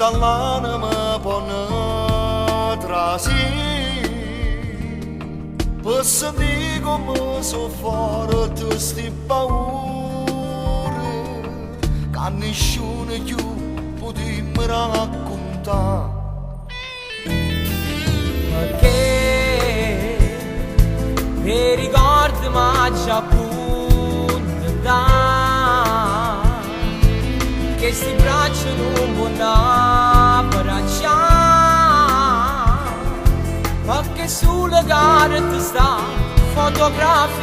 dall'anima penetrasi per sentire come so forte sti paure che nessuno più poteva raccontare. Perché mi ricordi ma già punta che sti braccia non può abbracciare, perché sulle carte sta fotografie,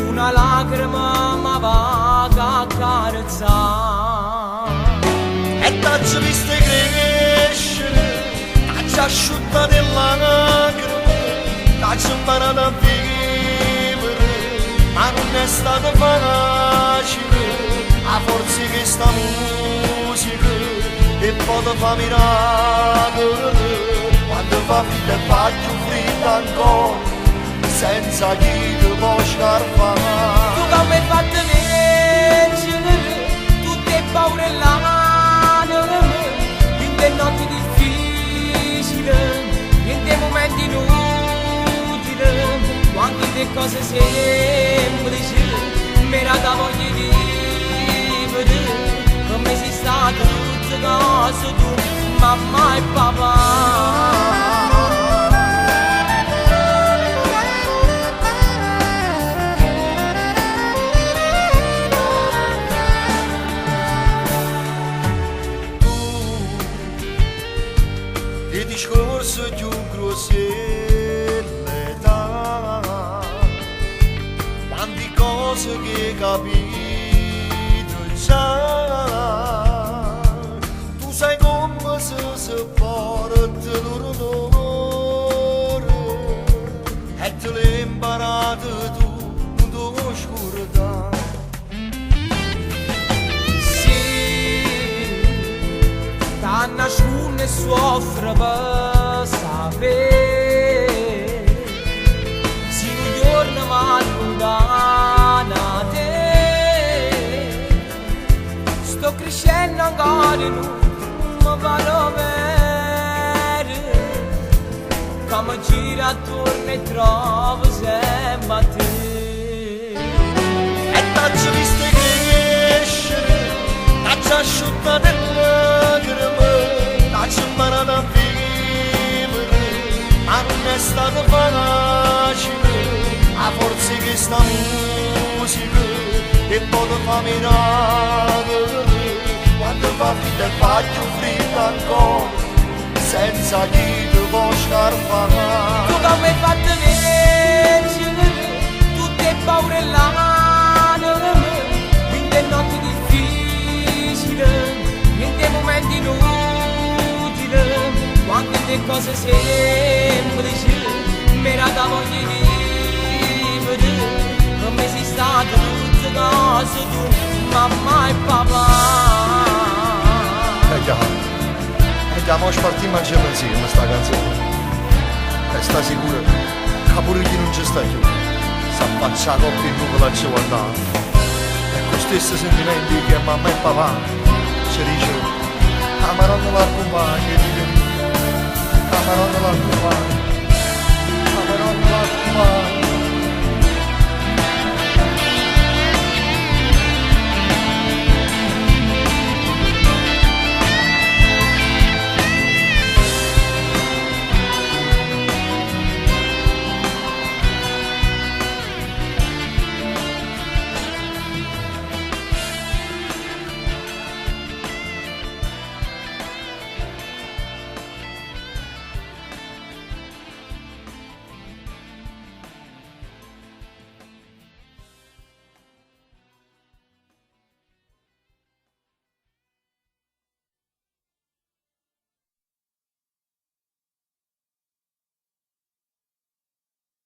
una lacrima mi va a carezzare. E t'ho visto crescere, t'ho asciutta della lacrima, t'ho imparato a vivere, ma non è stato facile, a forza che sta musica e poi ti fa miracoli, quando fa freddo e fa più freddo ancora, senza chi ti può scarpare. Tu che mi hai fatto leggere tutte paure l'anima, in delle notti difficili, in dei momenti inutili, quante le cose semplici mi era da voglia di vivere, come sei stato tutte cose tu, mamma e papà. Il discorso più grosso è l'età, quante cose che hai capito già, tu sai come si porta l'orrore e te l'hai imparato tu, non ti vuoi scordare. Nessuno soffre per sapere, se un giorno mi allontana te, sto crescendo ancora in un vado bene, che mi gira attorno e trovo sempre a te. E t'ho visto crescere, t'ho asciutta delle lacrime, t'ho imparato a vivere, ma non è stato facile, a forza che sta musica e poi ti fa miracoli, quando fa freddo e fa più freddo ancora, senza chi ti può scarpare. Tu che mi hai fatto leggere tutte paure l'anima, in delle notti difficili, in dei momenti inutili, quante le cose semplici mi era da voglia di vivere, come sei stato tutte cose tu, mamma e papà. Andiamo a spartire insieme insieme sta canzone. E sta sicuro che pure chi non ci sta più s'affaccia a coppia in nuvola a ci guardare. E con stessi sentimenti che mamma e papà ci dice amarono la compagna, amarono la compagna, amarono la compagna.